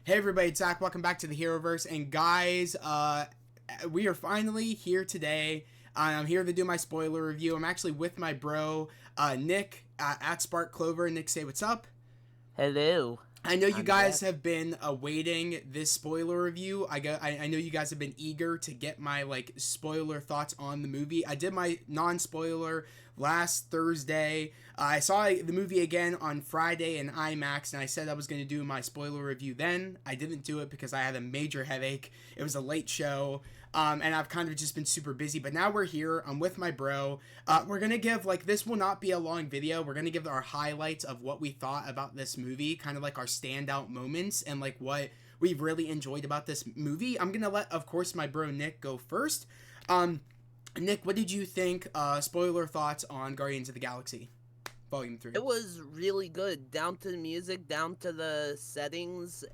Hey everybody, it's Zach. Welcome back to the Heroverse. And guys, we are finally here today. I'm here to do my spoiler review. I'm actually with my bro, Nick, at Spark Clover. Nick, say what's up. Hello. I know you I'm guys back. have been awaiting this spoiler review. I know you guys have been eager to get my spoiler thoughts on the movie. I did my non-spoiler last Thursday. I saw the movie again on Friday in IMAX, and I said I was going to do my spoiler review then. I didn't do it because I had a major headache. It was a late show. And I've kind of just been super busy, but now we're here. I'm with my bro. We're gonna give this will not be a long video. We're gonna give our highlights of what we thought about this movie, kind of like our standout moments and what we really enjoyed about this movie. I'm gonna let, of course, my bro Nick go first. Nick, what did you think? Spoiler thoughts on Guardians of the Galaxy, Volume 3. It was really good, down to the music, down to the settings.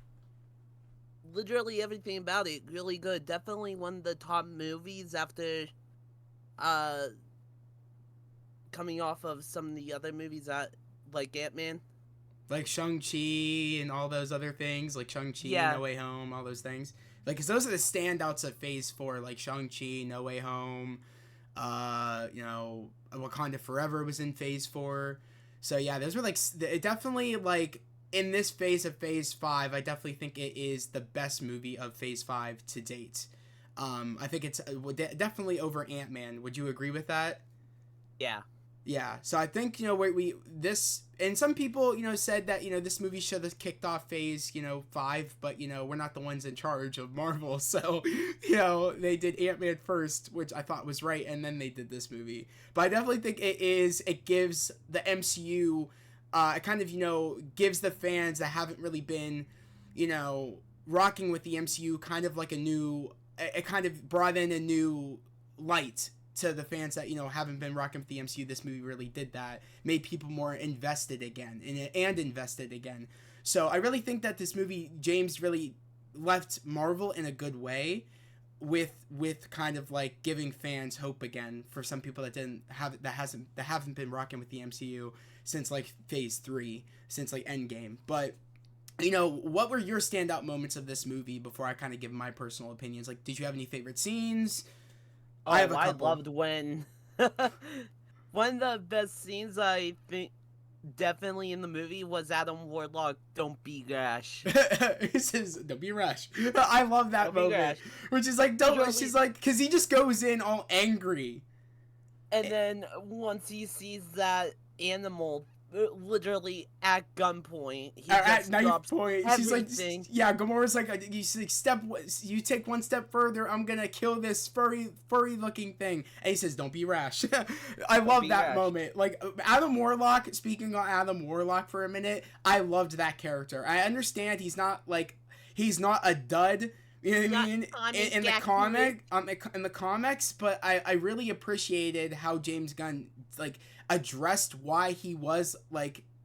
Literally everything about it, really good. Definitely one of the top movies after coming off of some of the other movies like Ant-Man. Like Shang-Chi and all those other things, like Shang-Chi, Yeah. No Way Home, all those things. Because those are the standouts of Phase 4, like Shang-Chi, No Way Home, Wakanda Forever was in Phase 4. So yeah, those were it definitely, in this phase of Phase 5, I definitely think it is the best movie of Phase 5 to date. I think it's definitely over Ant-Man. Would you agree with that? Yeah. Yeah, so I think, and some people, said that, this movie should have kicked off Phase, 5, but, we're not the ones in charge of Marvel, so, they did Ant-Man first, which I thought was right, and then they did this movie. But I definitely think it gives the MCU, it kind of, gives the fans that haven't really been, rocking with the MCU kind of it kind of brought in a new light to the fans that haven't been rocking with the MCU. This movie really did that, made people more invested again and invested again. So I really think that this movie, James really left Marvel in a good way with kind of giving fans hope again for some people that haven't been rocking with the MCU since Phase 3, since Endgame. But what were your standout moments of this movie before I kind of give my personal opinions? Did you have any favorite scenes? I have a couple. Loved when one of the best scenes I think definitely in the movie was Adam Warlock, "Don't be rash." He says, "Don't be rash." I love that Don't be moment, rash. which is don't. She's because he just goes in all angry, And then once he sees that animal literally at gunpoint, he at just knife drops point. everything. She's yeah. Gamora's you take one step further, I'm gonna kill this furry looking thing. And he says, "Don't be rash." I love that rash. moment. Adam Warlock. Speaking of Adam Warlock for a minute, I loved that character. I understand he's not a dud. You know what I mean? In the comics, but I really appreciated how James Gunn addressed why he was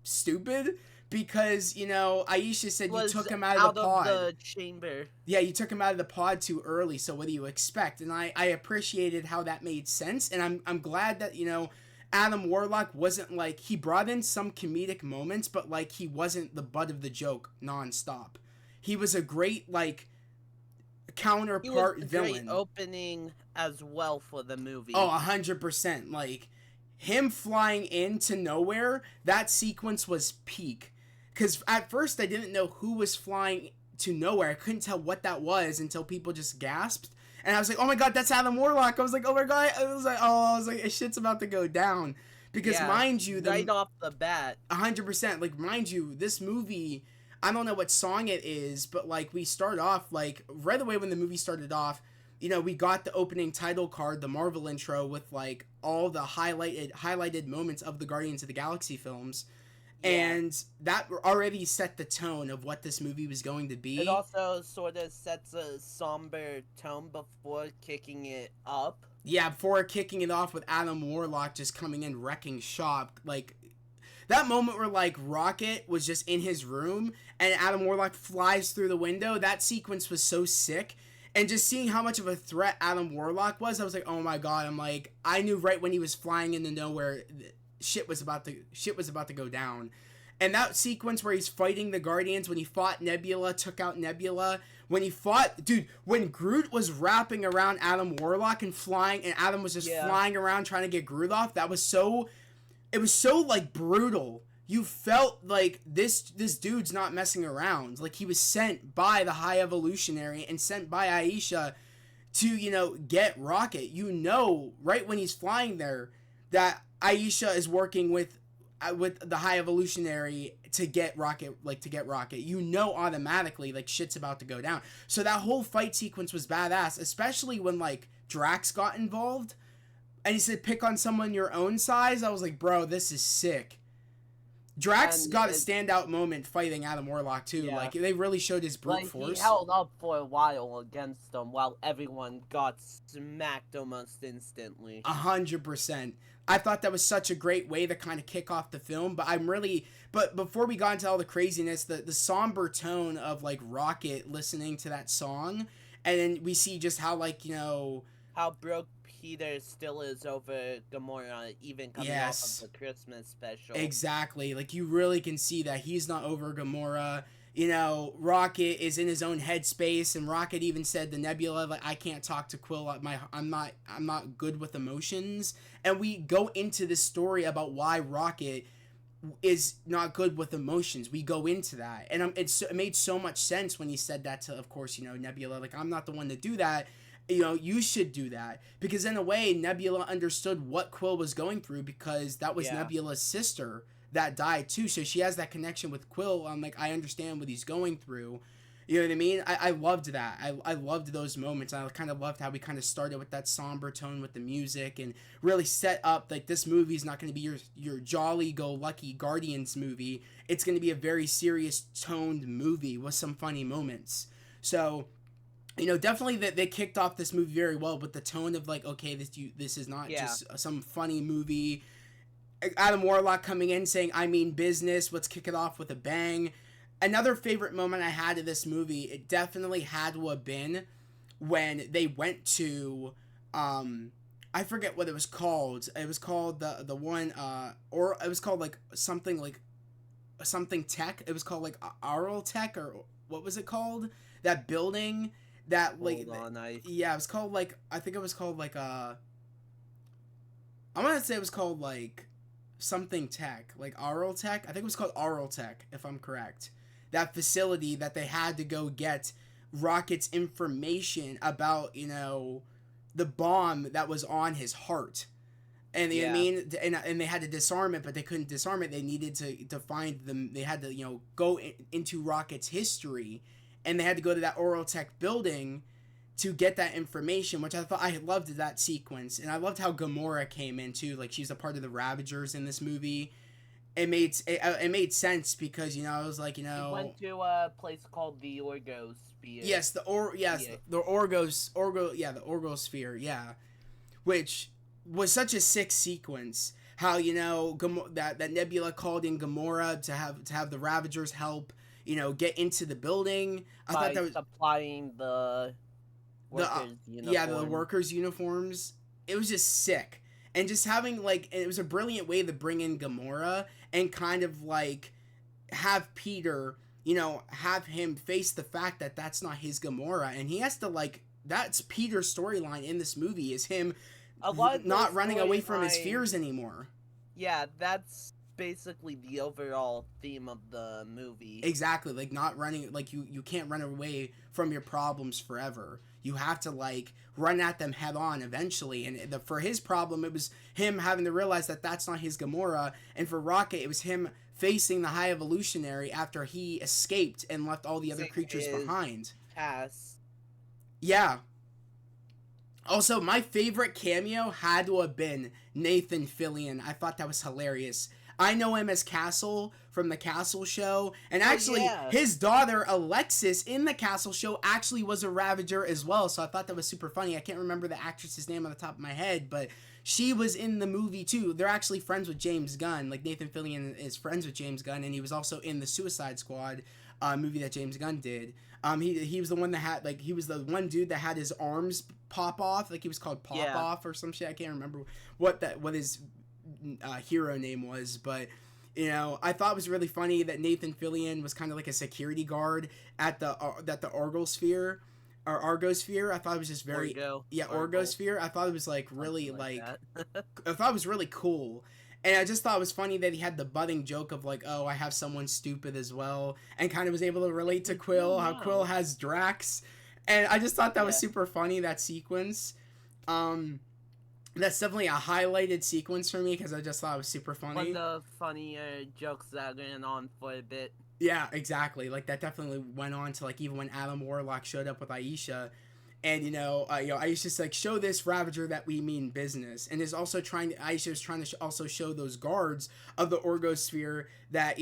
stupid, because Aisha said you took him out of the pod. The chamber. Yeah, you took him out of the pod too early, so what do you expect? And I appreciated how that made sense, and I'm glad that Adam Warlock wasn't he brought in some comedic moments, but he wasn't the butt of the joke nonstop. He was a great counterpart villain. Great opening as well for the movie. Oh, 100%. Him flying into nowhere, that sequence was peak. Because at first I didn't know who was flying to nowhere. I couldn't tell what that was until people just gasped. And I was like, oh my god, that's Adam Warlock. I was like, oh my god. I was like, shit's about to go down. Because mind you, right off the bat. 100%. Mind you, this movie, I don't know what song it is, but we start off right away when the movie started off, we got the opening title card, the Marvel intro with all the highlighted moments of the Guardians of the Galaxy films. Yeah. And that already set the tone of what this movie was going to be. It also sort of sets a somber tone before kicking it up. Yeah, before kicking it off with Adam Warlock just coming in wrecking shop. That moment where Rocket was just in his room and Adam Warlock flies through the window, that sequence was so sick. And just seeing how much of a threat Adam Warlock was, I was like, oh my god. I knew right when he was flying into nowhere, shit was about to go down. And that sequence where he's fighting the Guardians, when he fought Nebula, took out Nebula, when he fought, dude, when Groot was wrapping around Adam Warlock and flying, and Adam was just flying around trying to get Groot off, that was so, it was so, like, brutal. You felt like this dude's not messing around. Like, he was sent by the High Evolutionary and sent by Aisha to, you know, get Rocket. You know, right when he's flying there, that Aisha is working with the High Evolutionary to get Rocket, you know, automatically, like, shit's about to go down. So that whole fight sequence was badass, especially when, like, Drax got involved, and he said, pick on someone your own size. I was like, bro, this is sick. Drax got a standout moment fighting Adam Warlock, too. Yeah. Like, they really showed his brute force. He held up for a while against them while everyone got smacked almost instantly. 100%. I thought that was such a great way to kind of kick off the film, but before we got into all the craziness, the somber tone of, like, Rocket listening to that song, and then we see just how, like, you know, how broke Peter still is over Gamora, even coming off of the Christmas special. Exactly. Like, you really can see that he's not over Gamora. You know, Rocket is in his own headspace, and Rocket even said to Nebula, like, I can't talk to Quill. I'm not good with emotions. And we go into this story about why Rocket is not good with emotions. We go into that, and it made so much sense when he said that to, of course, you know, Nebula. Like, I'm not the one to do that. You know, you should do that. Because in a way, Nebula understood what Quill was going through, because that was Nebula's sister that died too. So she has that connection with Quill. I'm like, I understand what he's going through. You know what I mean? I loved that. I loved those moments. I kind of loved how we kind of started with that somber tone with the music, and really set up, like, this movie is not going to be your jolly-go-lucky Guardians movie. It's going to be a very serious toned movie with some funny moments. So, you know, definitely that they kicked off this movie very well with the tone of, like, okay, this is not just some funny movie. Adam Warlock coming in saying, I mean business, let's kick it off with a bang. Another favorite moment I had of this movie, it definitely had to have been when they went to, I forget what it was called. It was called the one, or it was called, like, something tech. It was called, like, Aural Tech, or what was it called? That building that, like, it was called, like, I think it was called, like, I want to say it was called, like, something tech, like Aural Tech. I think it was called Aural Tech, if I'm correct. That facility that they had to go get Rocket's information about, you know, the bomb that was on his heart. And you know what I mean? And they had to disarm it, but they couldn't disarm it. They needed to find them. They had to, you know, go into Rocket's history, and they had to go to that Aural Tech building to get that information, which I loved that sequence. And I loved how Gamora came in too. Like, she's a part of the Ravagers in this movie. It made sense because, you know, I was like, you know, we went to a place called the Orgosphere. Yes, the Orgosphere, yeah, which was such a sick sequence. How, you know, that Nebula called in Gamora to have the Ravagers help, you know, get into the building. I thought that was supplying the workers' uniforms. The workers' uniforms. It was just sick. And just having, like, it was a brilliant way to bring in Gamora and kind of, like, have Peter, you know, have him face the fact that that's not his Gamora. And he has to, like, that's Peter's storyline in this movie, is him not running away from his fears anymore. Yeah, that's basically the overall theme of the movie. Exactly, like, not running, like, you can't run away from your problems forever. You have to, like, run at them head on eventually. And for his problem, it was him having to realize that that's not his Gamora. And for Rocket, it was him facing the High Evolutionary after he escaped and left all the other creatures behind. Yeah. Also, my favorite cameo had to have been Nathan Fillion. I thought that was hilarious. I know him as Castle from the Castle Show, and actually, his daughter Alexis in the Castle Show actually was a Ravager as well, so I thought that was super funny. I can't remember the actress's name on the top of my head, but she was in the movie too. They're actually friends with James Gunn. Like, Nathan Fillion is friends with James Gunn, and he was also in the Suicide Squad movie that James Gunn did. He was the one that had, like, he was the one dude that had his arms pop off, like, he was called Pop Off or some shit. I can't remember what his hero name was, but You know, I thought it was really funny that Nathan Fillion was kind of like a security guard at the Argosphere or Argosphere. I thought it was just very Argosphere. I thought it was like really like I thought it was really cool. And I just thought it was funny that he had the budding joke of like, oh, I have someone stupid as well, and kind of was able to relate to Quill, how Quill has Drax. And I just thought that was super funny, that sequence. That's definitely a highlighted sequence for me because I just thought it was super funny. One of the funnier jokes that went on for a bit. Yeah, exactly. Like, that definitely went on to, like, even when Adam Warlock showed up with Aisha. And, Aisha's like, show this Ravager that we mean business. And is also Aisha is trying to also show those guards of the Orgosphere that,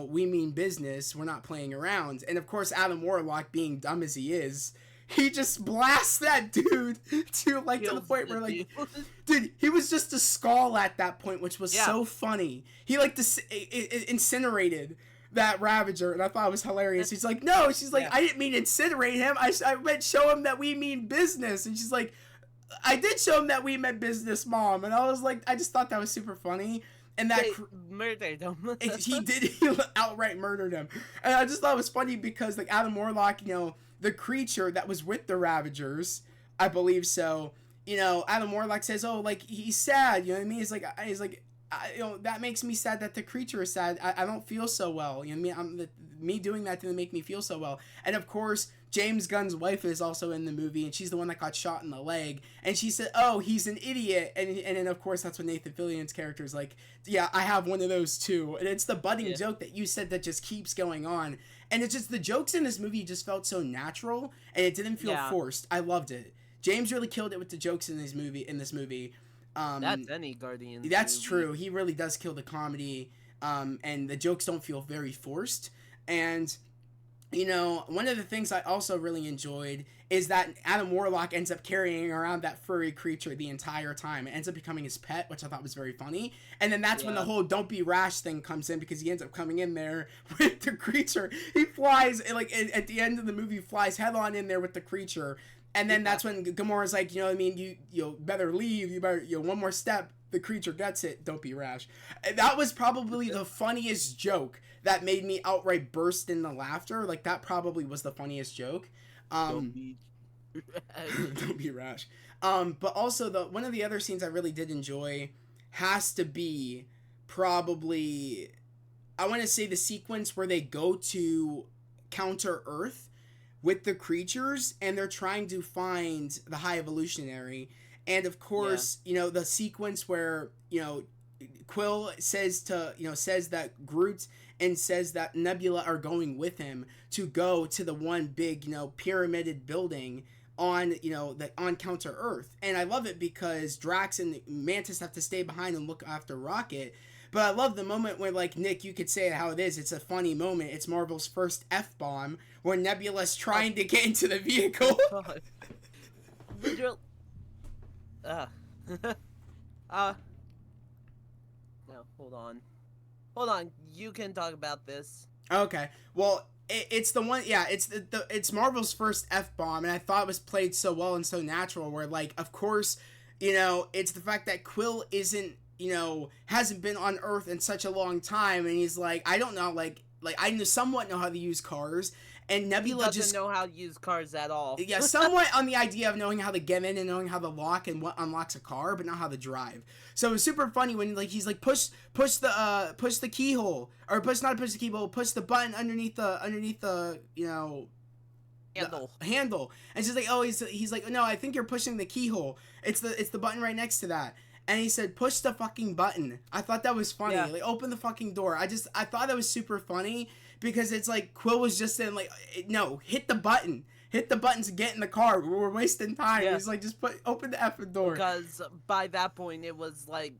we mean business. We're not playing around. And, of course, Adam Warlock, being dumb as he is, he just blasts that dude to the point where, like, dude, he was just a skull at that point, which was so funny. He, incinerated that Ravager, and I thought it was hilarious. He's like, no, she's like, I didn't mean incinerate him. I meant show him that we mean business. And she's like, I did show him that we meant business, Mom. And I was like, I just thought that was super funny. And that murdered him. he outright murdered him. And I just thought it was funny because, like, Adam Warlock, the creature that was with the Ravagers, I believe so, Adam Warlock says, oh, like, he's sad, you know what I mean? He's like, that makes me sad that the creature is sad. I don't feel so well. You know what I mean? Me doing that didn't make me feel so well. And of course, James Gunn's wife is also in the movie, and she's the one that got shot in the leg. And she said, oh, he's an idiot. And then, of course, that's when Nathan Fillion's character is like, yeah, I have one of those too. And it's the budding joke that you said that just keeps going on. And it's just, the jokes in this movie just felt so natural, and it didn't feel forced. I loved it. James really killed it with the jokes in this movie. That's any Guardian. That's movie. True. He really does kill the comedy, and the jokes don't feel very forced. And, one of the things I also really enjoyed is that Adam Warlock ends up carrying around that furry creature the entire time. It ends up becoming his pet, which I thought was very funny. And then that's when the whole don't be rash thing comes in, because he ends up coming in there with the creature. He flies, like, at the end of the movie, flies head on in there with the creature. And then that's when Gamora's like, you know what I mean, you better leave, you better, one more step, the creature gets it, don't be rash. That was probably the funniest joke that made me outright burst into laughter. Like, that probably was the funniest joke. Don't be rash. But also, one of the other scenes I really did enjoy has to be probably, I want to say, the sequence where they go to counter Earth with the creatures, and they're trying to find the High Evolutionary. And of course, the sequence where, Quill says that Groot and says that Nebula are going with him to go to the one big, pyramided building on, on counter Earth. And I love it because Drax and Mantis have to stay behind and look after Rocket. But I love the moment when, like, Nick, you could say it how it is. It's a funny moment. It's Marvel's first F-bomb where Nebula's trying to get into the vehicle. Literally. No, hold on. You can talk about this. Okay. Well, it's the one. Yeah, it's Marvel's first F-bomb, and I thought it was played so well and so natural. Where, like, of course, it's the fact that Quill isn't, hasn't been on Earth in such a long time, and he's like, I don't know, like I somewhat know how to use cars, and Nebula doesn't know how to use cars at all. Yeah, somewhat on the idea of knowing how to get in and knowing how to lock and what unlocks a car, but not how to drive. So it was super funny when, like, he's like, push the keyhole, or push the button underneath the handle. And she's like, oh, he's like, no, I think you're pushing the keyhole. It's the button right next to that. And he said, push the fucking button. I thought that was funny. Yeah. Like, open the fucking door. I thought that was super funny because it's like Quill was just saying, like, no, hit the button. Hit the button to get in the car. We're wasting time. Yeah. He's like, just open the effing door. Because by that point, it was like,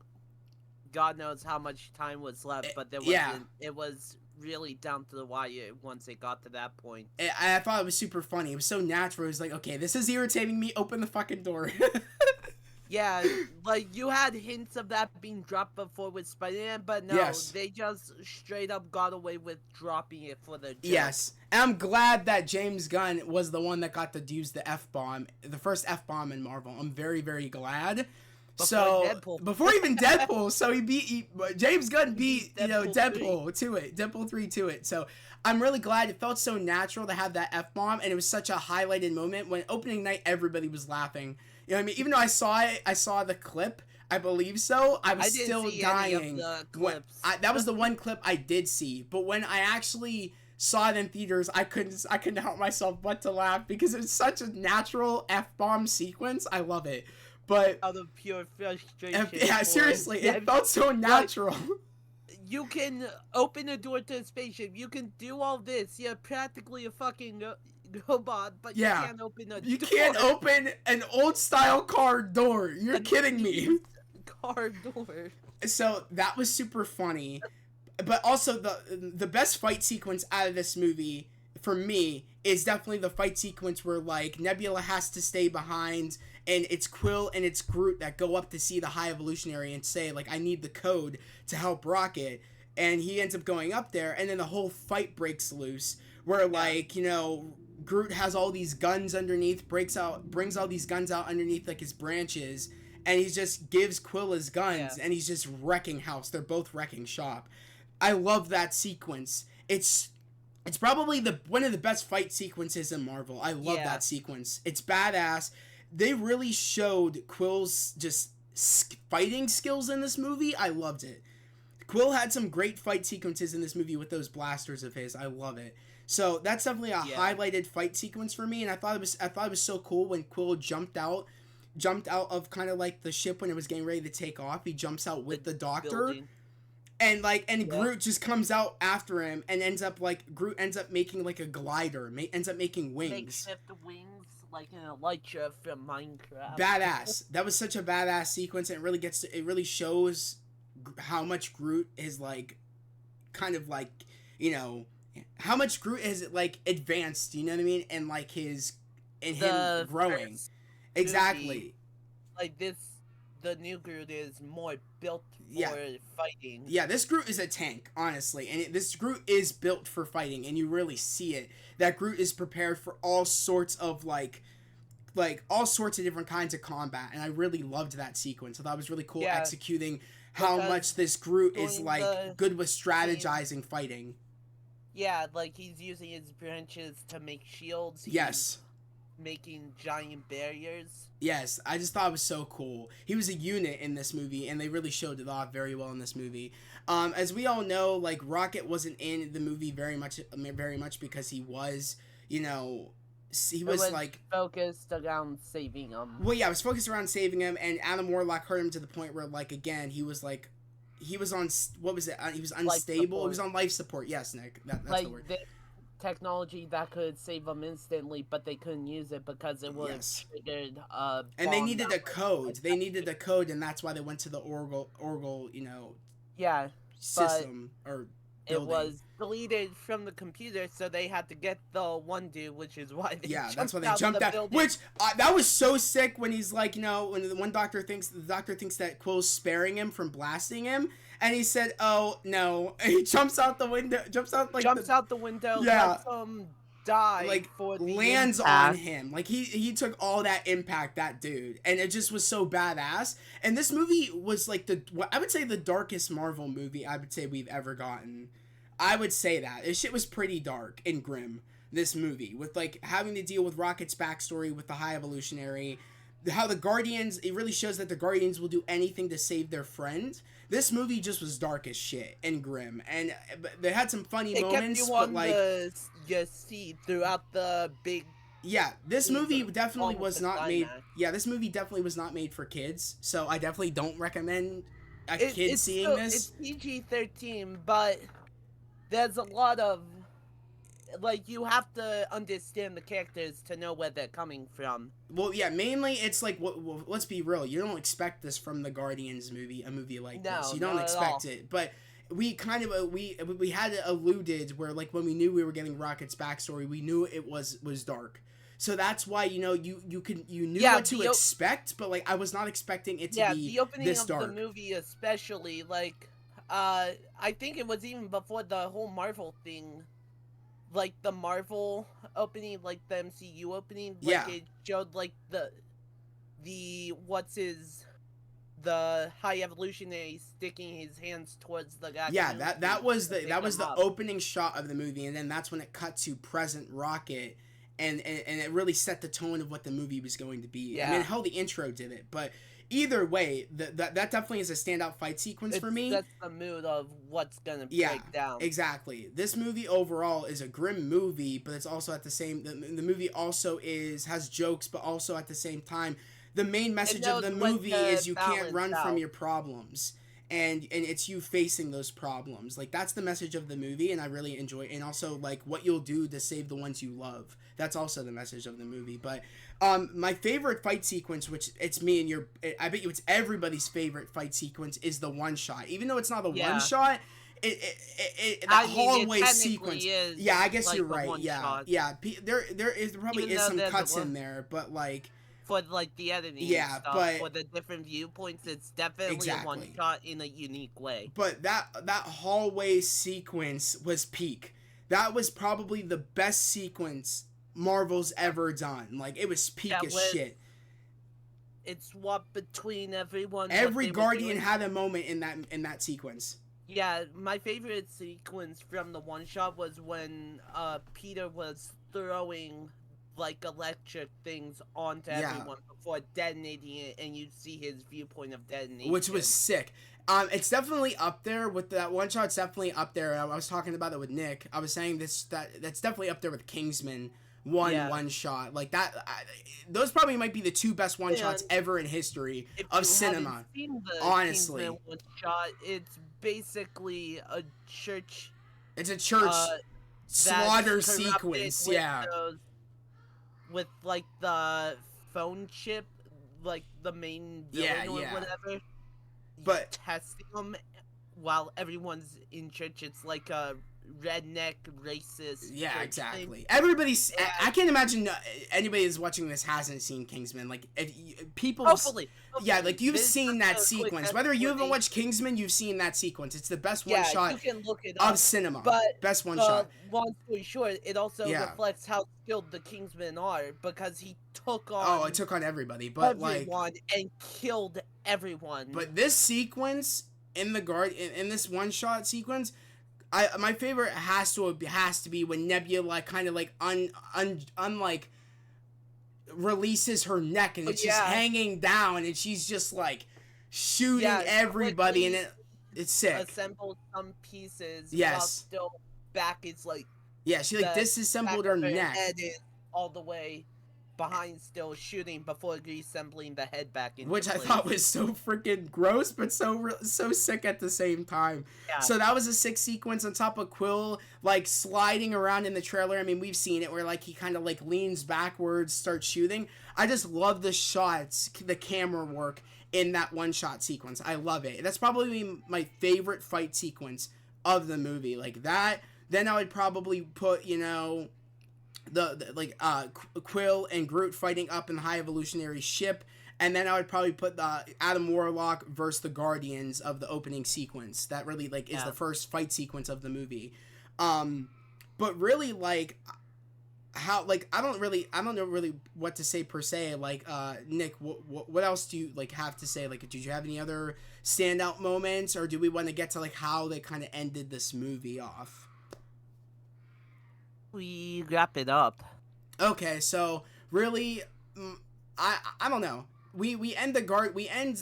God knows how much time was left, but there wasn't. It was really down to the wire once it got to that point. I thought it was super funny. It was so natural. It was like, okay, this is irritating me. Open the fucking door. Yeah, like, you had hints of that being dropped before with Spider-Man, but no, they just straight up got away with dropping it for the joke. Yes, and I'm glad that James Gunn was the one that got to use the F-bomb, the first F-bomb in Marvel. I'm very, very glad. Before even Deadpool, so James Gunn beat Deadpool 3 to it, Deadpool 3 to it. So I'm really glad. It felt so natural to have that F-bomb, and it was such a highlighted moment when opening night everybody was laughing. You know what I mean? Even though I saw the clip, I believe so. I was still dying. Any of the clips. That was the one clip I did see, but when I actually saw it in theaters, I couldn't help myself but to laugh because it's such a natural F-bomb sequence. I love it. But out of pure frustration. Yeah, seriously, it felt so natural. You can open a door to a spaceship. You can do all this. You're practically a fucking robot, but you can't open a door. You can't open an old-style car door. You're kidding me. Car door. So that was super funny. But also, the best fight sequence out of this movie, for me, is definitely the fight sequence where, like, Nebula has to stay behind, and it's Quill and it's Groot that go up to see the High Evolutionary and say, like, I need the code to help Rocket. And he ends up going up there, and then the whole fight breaks loose, where, like, Groot has all these guns underneath, brings all these guns out underneath, like, his branches, and he just gives Quill his guns, and he's just wrecking house. They're both wrecking shop. I love that sequence. It's probably one of the best fight sequences in Marvel. I love that sequence. It's badass. They really showed Quill's just fighting skills in this movie. I loved it. Quill had some great fight sequences in this movie with those blasters of his. I love it. So that's definitely a highlighted fight sequence for me, and I thought it was so cool when Quill jumped out of kind of like the ship when it was getting ready to take off. He jumps out with the Doctor. Building. And Groot just comes out after him and Groot ends up making like a glider, ends up making wings. Makeshift wings, like an Elytra from Minecraft. Badass. That was such a badass sequence, and it really shows how much Groot is like, kind of like, how much Groot is like advanced. You know what I mean? And like him growing. Exactly. Movie, like this. The new Groot is more built for fighting. Yeah, this Groot is a tank, honestly. And this Groot is built for fighting, and you really see it. That Groot is prepared for all sorts of, like all sorts of different kinds of combat. And I really loved that sequence. I thought it was really cool executing how much this Groot is, like, good with strategizing fighting. Yeah, like, he's using his branches to make shields. Yes. Making giant barriers. Yes, I just thought it was so cool. He was a unit in this movie, and they really showed it off very well in this movie. As we all know, like, Rocket wasn't in the movie very much because he was, he was like focused around saving him. Well, yeah, it was focused around saving him, and Adam Warlock hurt him to the point where, like, again, he was like, he was on, what was it? He was unstable. He was on life support. Yes, Nick, that's like, the word. Technology that could save them instantly, but they couldn't use it because it would have triggered and they needed a code. They needed a code, and that's why they went to the Orgel, system or building. It was deleted from the computer, so they had to get the one dude, which is why they that's why they jumped out. Which that was so sick when he's like, when the one doctor thinks that Quill's sparing him from blasting him. And he said, "Oh no!" And he jumps out the window. Jumps out the window. Yeah. Lets him die. Like for the lands impact. on him. Like he took all that impact, that dude, and it just was so badass. And this movie was like I would say the darkest Marvel movie I would say we've ever gotten. I would say that this shit was pretty dark and grim. This movie with like having to deal with Rocket's backstory with the High Evolutionary. How the Guardians, it really shows that the Guardians will do anything to save their friend. This movie just was dark as shit and grim, and they had some funny moments, but like you see throughout the big. Yeah, this movie definitely was not made. Yeah, this movie definitely was not made for kids, so I definitely don't recommend a kid seeing this. It's PG-13, but there's a lot of. Like, you have to understand the characters to know where they're coming from. Well, yeah, mainly it's like, let's be real. You don't expect this from the Guardians movie, a movie like this. You don't expect it. But we kind of, we had it alluded where, like, when we knew we were getting Rocket's backstory, we knew it was dark. So that's why, you knew what to expect, but, like, I was not expecting it to be this dark. Yeah, the opening of the movie especially, like, I think it was even before the whole Marvel thing. Like, the Marvel opening, like, the MCU opening, like, it showed, like, the the High Evolutionary sticking his hands towards the guy. Yeah, that was the up. opening shot of the movie, and then that's when it cut to present Rocket, and it really set the tone of what the movie was going to be. Yeah. I mean, hell, the intro did it, but either way, that definitely is a standout fight sequence for me. That's the mood of what's gonna break down. Exactly. This movie overall is a grim movie, but it's also at the same. The movie also has jokes, but also at the same time, the main message of the movie is you can't run from your problems. And it's you facing those problems. Like, that's the message of the movie, and I really enjoy it. And also, like, what you'll do to save the ones you love. That's also the message of the movie. But my favorite fight sequence, which it's me and your, I bet you it's everybody's favorite fight sequence, is the one shot. Even though it's not the one shot, that hallway sequence. Yeah, I guess like you're right. Yeah, shot. Yeah. There probably is some cuts in there, but like. For like the editing stuff, but for the different viewpoints, it's definitely a one shot in a unique way. But that hallway sequence was peak. That was probably the best sequence Marvel's ever done. Like, it was peak as shit. It's what between everyone. Every Guardian had a moment in that sequence. Yeah, my favorite sequence from the one shot was when Peter was throwing like electric things onto everyone before detonating it, and you see his viewpoint of detonation, which was sick. It's definitely up there with that one shot. It's definitely up there. I was talking about it with Nick. I was saying that's definitely up there with Kingsman one shot like that. Those probably might be the two best one shots ever in history of cinema. Honestly, Kingsman one shot. It's basically a church. It's a church slaughter sequence. Yeah. With like the phone chip, like the main villain or whatever, but testing them while everyone's in church. It's like a redneck racist. Yeah, exactly. Thing. Everybody's. I can't imagine anybody who's watching this hasn't seen Kingsman. Like, people. Hopefully. Yeah, like you've seen that sequence. Whether you haven't watched Kingsman, you've seen that sequence. It's the best one shot you can look it of cinema. But best one shot. Long story short, it also reflects how skilled the Kingsmen are because he took on. Oh, it took on everybody, but everyone and killed everyone. But this sequence in this one shot sequence. My favorite has to be when Nebula kind of like like releases her neck and it's just hanging down and she's just like shooting everybody and it's sick. Assembled some pieces. Yes. While still back is like. Yeah, she like disassembled her neck. Head is all the way behind, still shooting before reassembling the head back into which place. I thought was so freaking gross, but so sick at the same time. Yeah. So that was a sick sequence on top of Quill like sliding around in the trailer. I mean, we've seen it where like he kind of like leans backwards, starts shooting. I just love the shots, the camera work in that one shot sequence. I love it. That's probably my favorite fight sequence of the movie. Like that. Then I would probably put, the Quill and Groot fighting up in the High Evolutionary ship, and then I would probably put the Adam Warlock versus the Guardians of the opening sequence. That really is the first fight sequence of the movie. But really how I don't know really what to say per se. Nick, what else do you have to say? Did you have any other standout moments, or do we want to get to how they kind of ended this movie off? We wrap it up. Okay, so really, I don't know. We end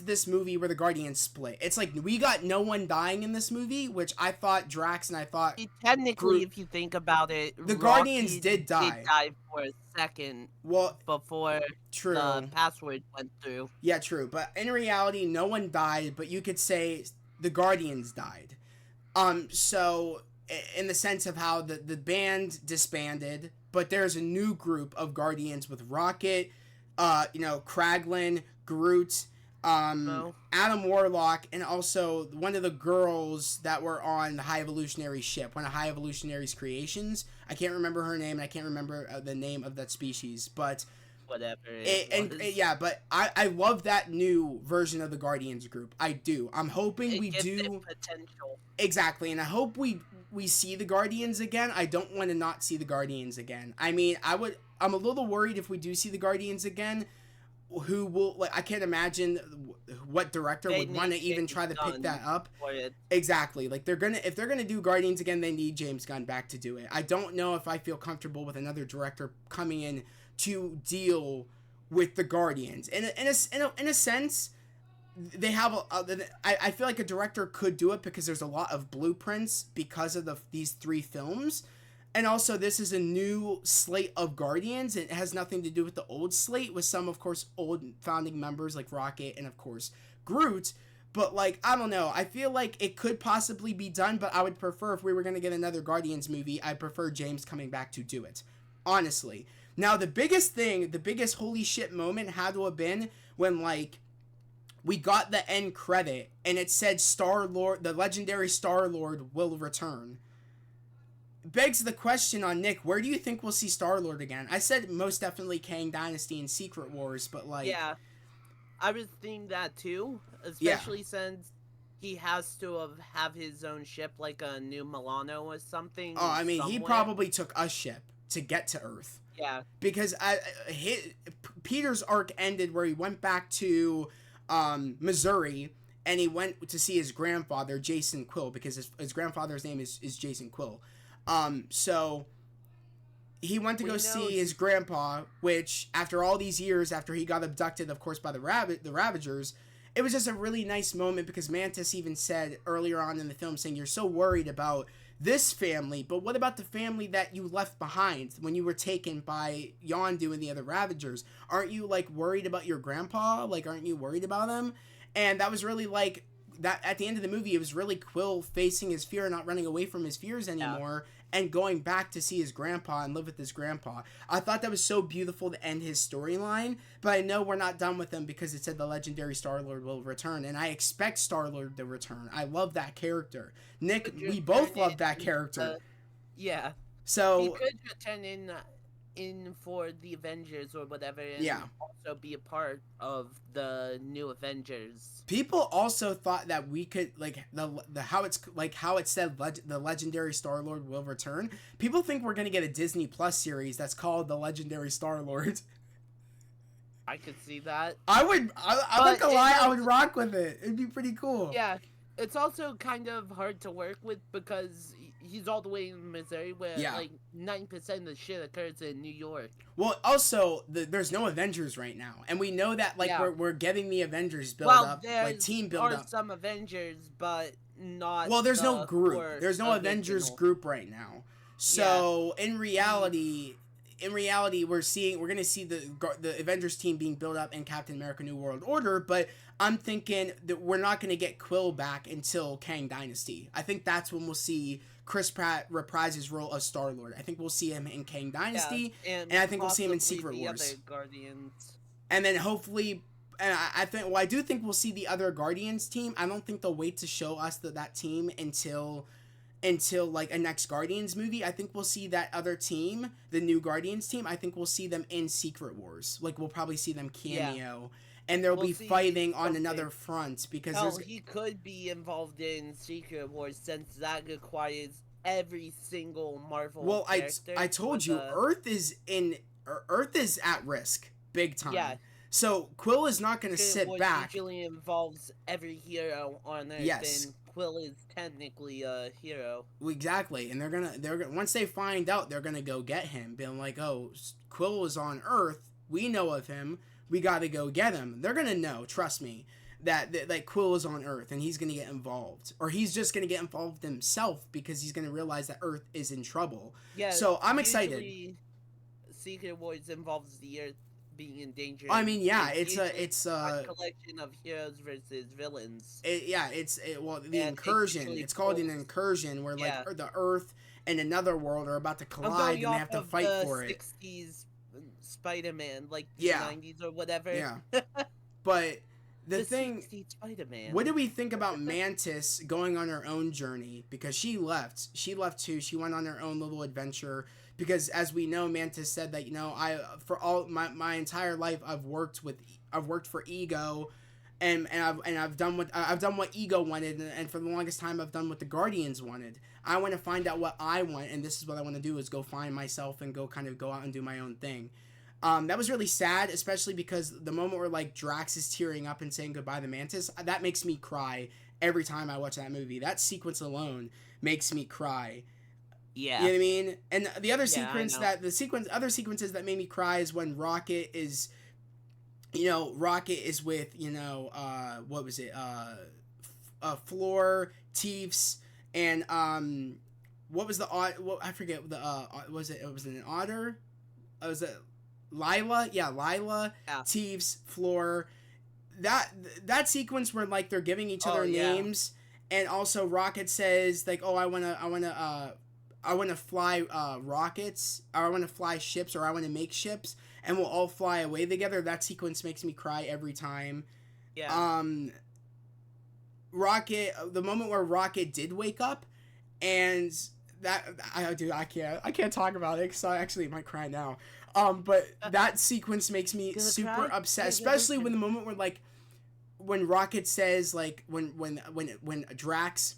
this movie where the Guardians split. It's like we got no one dying in this movie, which I thought Drax and I thought technically, if you think about it, the Guardians did die. Did die for a second. Before the password went through. Yeah, true. But in reality, no one died. But you could say the Guardians died. So in the sense of how the band disbanded, but there's a new group of Guardians with Rocket, Kraglin, Groot, Adam Warlock, and also one of the girls that were on the High Evolutionary ship, one of High Evolutionary's creations. I can't remember her name, and I can't remember the name of that species, but whatever. But I love that new version of the Guardians group. I do. I'm hoping we do potential. Exactly, and I hope we see the Guardians again. I don't want to not see the Guardians again. I mean, I'm a little worried if we do see the Guardians again. who will, like, I can't imagine what director They would want to need even James try to pick that Gunn up. for it. Exactly. Like, if they're gonna do Guardians again, they need James Gunn back to do it. I don't know if I feel comfortable with another director coming in to deal with the Guardians. In a sense, they have I feel like a director could do it because there's a lot of blueprints because of these three films. And also, this is a new slate of Guardians. It has nothing to do with the old slate, with some, of course, old founding members like Rocket and, of course, Groot. But, like, I don't know. I feel like it could possibly be done, but I would prefer, if we were going to get another Guardians movie, I'd prefer James coming back to do it. Honestly. Now, the biggest holy shit moment had to have been when, like, we got the end credit and it said Star-Lord, the legendary Star-Lord will return. Begs the question on Nick, where do you think we'll see Star-Lord again? I said most definitely Kang Dynasty and Secret Wars, but, like... Yeah, I was thinking that too, especially since he has to have his own ship, like a new Milano or something. Oh, I mean, somewhere. he probably took a ship to get to Earth. Yeah. Because Peter's arc ended where he went back to Missouri, and he went to see his grandfather, Jason Quill, because his grandfather's name is Jason Quill. So he went to go see his grandpa, which after all these years, after he got abducted, of course, by the Ravagers, it was just a really nice moment because Mantis even said earlier on in the film, saying, you're so worried about this family, but what about the family that you left behind when you were taken by Yondu and the other Ravagers? Aren't you, like, worried about your grandpa? Like, aren't you worried about him? And that was really, like, that at the end of the movie, it was really Quill facing his fear, not running away from his fears anymore, and going back to see his grandpa and live with his grandpa. I thought that was so beautiful to end his storyline, but I know we're not done with him because it said the legendary Star-Lord will return, and I expect Star-Lord to return. I love that character. Nick, we both love that character. Yeah. So he could return in for the Avengers or whatever, and also be a part of the new Avengers. People also thought that we could, like, how it said the legendary Star-Lord will return. People think we're gonna get a Disney Plus series that's called the Legendary Star-Lord. I could see that. I'm not gonna lie, I would rock with it. It'd be pretty cool. Yeah, it's also kind of hard to work with because he's all the way in Missouri, where like 9% of the shit occurs in New York. Well, also there's no Avengers right now, and we know that we're getting the Avengers build up, like team build up. There are some Avengers, but not. Well, there's no group. There's no Avengers group right now. So in reality, we're gonna see the Avengers team being built up in Captain America: New World Order, but I'm thinking that we're not gonna get Quill back until Kang Dynasty. I think that's when we'll see Chris Pratt reprise his role of Star-Lord. I think we'll see him in Kang Dynasty, and I think we'll see him in Secret Wars. Other Guardians. And then hopefully, and I do think we'll see the other Guardians team. I don't think they'll wait to show us that team until like a next Guardians movie. I think we'll see that other team, the new Guardians team. I think we'll see them in Secret Wars. Like, we'll probably see them cameo. And they'll be fighting on another front because he could be involved in Secret Wars since that requires every single Marvel character. I told you, Earth is at risk big time. Yeah. So Quill is not going to sit back. Usually involves every hero on Earth. Yes. And Quill is technically a hero. Exactly, and they're gonna once they find out, they're gonna go get him, being like, oh, Quill is on Earth. We know of him. We got to go get him. They're going to know, trust me, that Quill is on Earth and he's going to get involved. Or he's just going to get involved himself because he's going to realize that Earth is in trouble. Yeah, so I'm excited. Secret Wars involves the Earth being in danger. I mean, yeah, it's a collection of heroes versus villains. The incursion. It's called an incursion where the Earth and another world are about to collide and they have to fight for it. 60s Spider-Man, like the 90s or whatever. Yeah. But the thing, Spider-Man. What do we think about Mantis going on her own journey? Because she left too. She went on her own little adventure. Because as we know, Mantis said that, for all my entire life I've worked for Ego, and I've done what Ego wanted, and for the longest time I've done what the Guardians wanted. I want to find out what I want, and this is what I want to do, is go find myself and go out and do my own thing. That was really sad, especially because the moment where like Drax is tearing up and saying goodbye to Mantis, that makes me cry every time I watch that movie. That sequence alone makes me cry. Yeah. You know what I mean? And the other other sequences that made me cry is when Rocket is with, what was it? Floor, Teefs, and what was the I forget was it was an otter? Was it Lila? Yeah, Lila, Yeah. Teefs, Floor. That sequence where like they're giving each other names, and also Rocket says like, "Oh, I want to fly rockets, or I want to fly ships, or I want to make ships, and we'll all fly away together." That sequence makes me cry every time. Yeah. Rocket, the moment where Rocket did wake up, and I can't talk about it because I actually might cry now. But that sequence makes me super upset, especially when the moment where like when Rocket says like when Drax,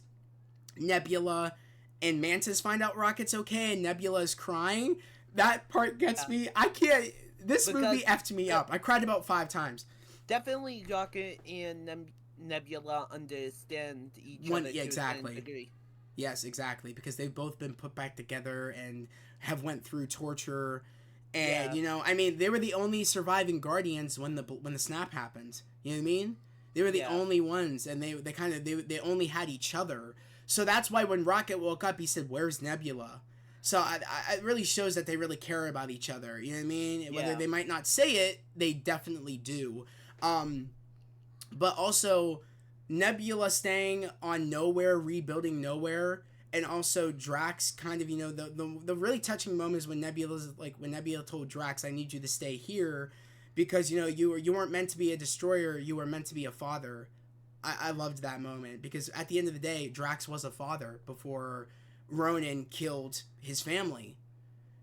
Nebula, and Mantis find out Rocket's okay and Nebula's crying. That part gets me. I can't. This movie effed me up. I cried about 5 times. Definitely Rocket and Nebula understand each other. Yeah, exactly. Yes, exactly. Because they've both been put back together and have went through torture. And I mean, they were the only surviving Guardians when the snap happened. You know what I mean? They were the only ones, and they only had each other. So that's why when Rocket woke up, he said, "Where's Nebula?" So it really shows that they really care about each other. You know what I mean? Yeah. Whether they might not say it, they definitely do. But also, Nebula staying on Nowhere, rebuilding Nowhere, and also Drax kind of, the really touching moments when Nebula told Drax, "I need you to stay here because, you weren't meant to be a destroyer, you were meant to be a father." I loved that moment because at the end of the day, Drax was a father before Ronan killed his family.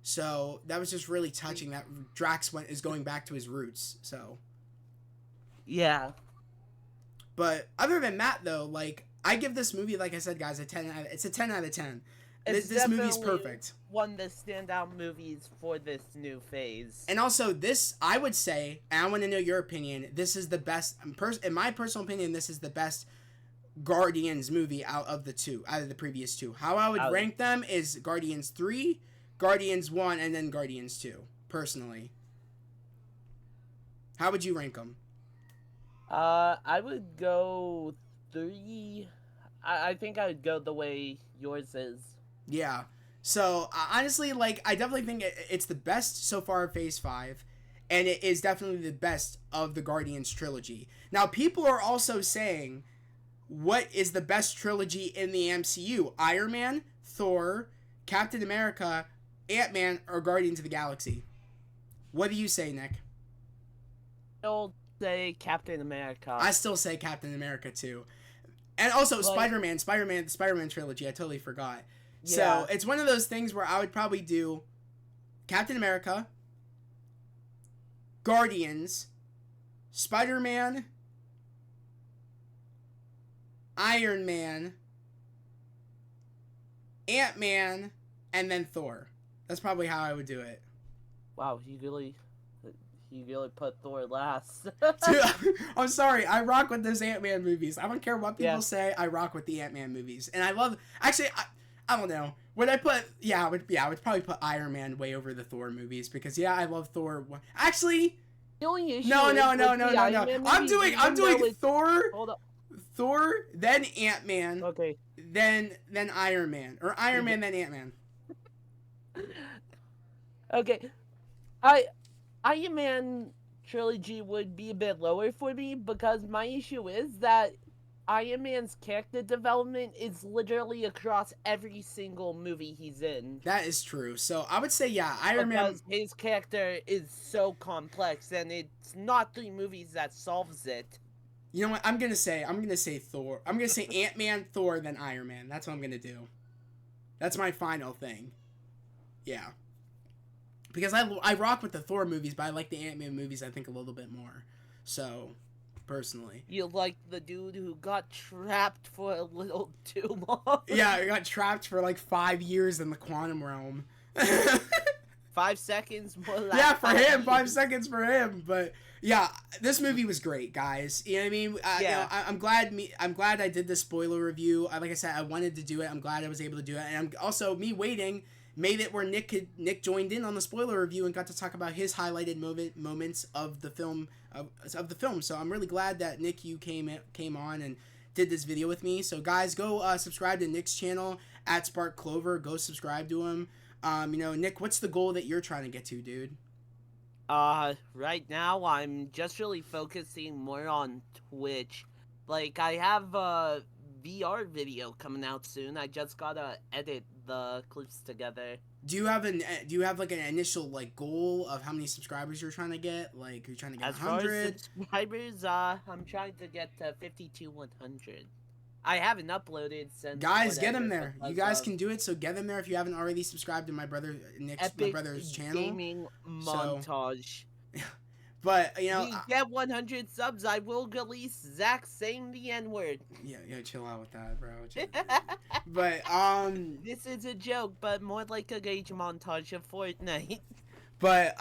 So that was just really touching that Drax is going back to his roots. So yeah. But other than that, though, like I give this movie, like I said, guys, it's a 10 out of 10. This movie's perfect. One of the standout movies for this new phase. And also, this, I would say, and I want to know your opinion, this is the best, in my personal opinion, this is the best Guardians movie out of the previous 2. How I would rank them is Guardians 3, Guardians 1, and then Guardians 2, personally. How would you rank them? I would go 3. I think I would go the way yours is. Yeah. So, honestly, like, I definitely think it's the best so far of Phase 5, and it is definitely the best of the Guardians trilogy. Now, people are also saying, what is the best trilogy in the MCU? Iron Man, Thor, Captain America, Ant-Man, or Guardians of the Galaxy? What do you say, Nick? I'll say Captain America. I still say Captain America, too. And also, Spider-Man, the Spider-Man trilogy, I totally forgot. Yeah. So, it's one of those things where I would probably do Captain America, Guardians, Spider-Man, Iron Man, Ant-Man, and then Thor. That's probably how I would do it. Wow, you really put Thor last. Dude, I'm sorry. I rock with those Ant-Man movies. I don't care what people say. I rock with the Ant-Man movies. And I love... Actually, I don't know. Would I put... I would probably put Iron Man way over the Thor movies. Because, I love Thor. Actually... The only issue no. I'm doing Thor... Hold up. Thor, then Ant-Man. Okay. Then Iron Man. Or Iron Man, then Ant-Man. Okay. Iron Man trilogy would be a bit lower for me because my issue is that Iron Man's character development is literally across every single movie he's in. That is true. So I would say, Iron Man... Because his character is so complex and it's not 3 movies that solves it. You know what? I'm gonna say Thor. I'm gonna say Ant-Man, Thor, then Iron Man. That's what I'm gonna do. That's my final thing. Yeah. Because I rock with the Thor movies, but I like the Ant-Man movies, I think, a little bit more. So, personally. You like the dude who got trapped for a little too long? Yeah, he got trapped for like 5 years in the quantum realm. 5 seconds more. Yeah, for him, 5 seconds for him. But yeah, this movie was great, guys. You know what I mean? Yeah. You know, I'm glad I did the spoiler review. Like I said, I wanted to do it. I'm glad I was able to do it, and I'm also me waiting made it where Nick joined in on the spoiler review and got to talk about his highlighted moments of the film of the film. So I'm really glad that Nick, you came on and did this video with me. So guys, go subscribe to Nick's channel at Spark Clover. Go subscribe to him. You know, Nick, what's the goal that you're trying to get to, dude? Right now I'm just really focusing more on Twitch. Like, I have a VR video coming out soon. I just gotta edit the clips together. Do you have like an initial like goal of how many subscribers you're trying to get? Like, are you trying to get 100? As far as subscribers, I'm trying to get to 50 to 100. I haven't uploaded since. Guys, get him there. You guys can do it. So get him there if you haven't already subscribed to my brother Nick's my brother's channel. Gaming montage. So, but you know, we get 100 subs, I will release Zach saying the N-word. Yeah, chill out with that, bro. But this is a joke, but more like a gauge montage of Fortnite. But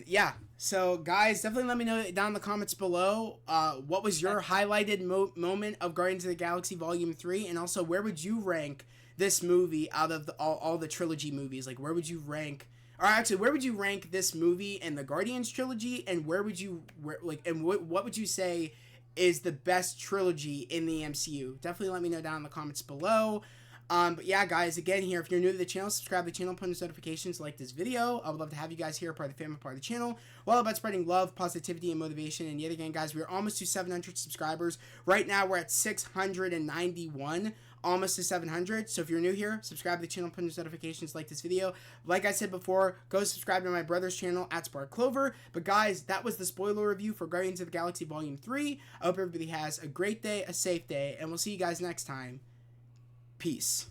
yeah. So guys, definitely let me know down in the comments below. What was your highlighted moment of Guardians of the Galaxy Volume 3, and also where would you rank this movie out of all the trilogy movies? Like, where would you rank? Or actually, where would you rank this movie and the Guardians trilogy, and where would you what would you say is the best trilogy in the MCU? Definitely let me know down in the comments below. But yeah, guys, again, here, if you're new to the channel, subscribe to the channel, post notifications, like this video. I would love to have you guys here, part of the family, part of the channel. We're all about spreading love, positivity, and motivation. And yet again, guys, we're almost to 700 subscribers. Right now, we're at 691, almost to 700. So if you're new here, subscribe to the channel, post notifications, like this video. Like I said before, go subscribe to my brother's channel at Spark Clover. But guys, that was the spoiler review for Guardians of the Galaxy Volume 3. I hope everybody has a great day, a safe day, and we'll see you guys next time. Peace.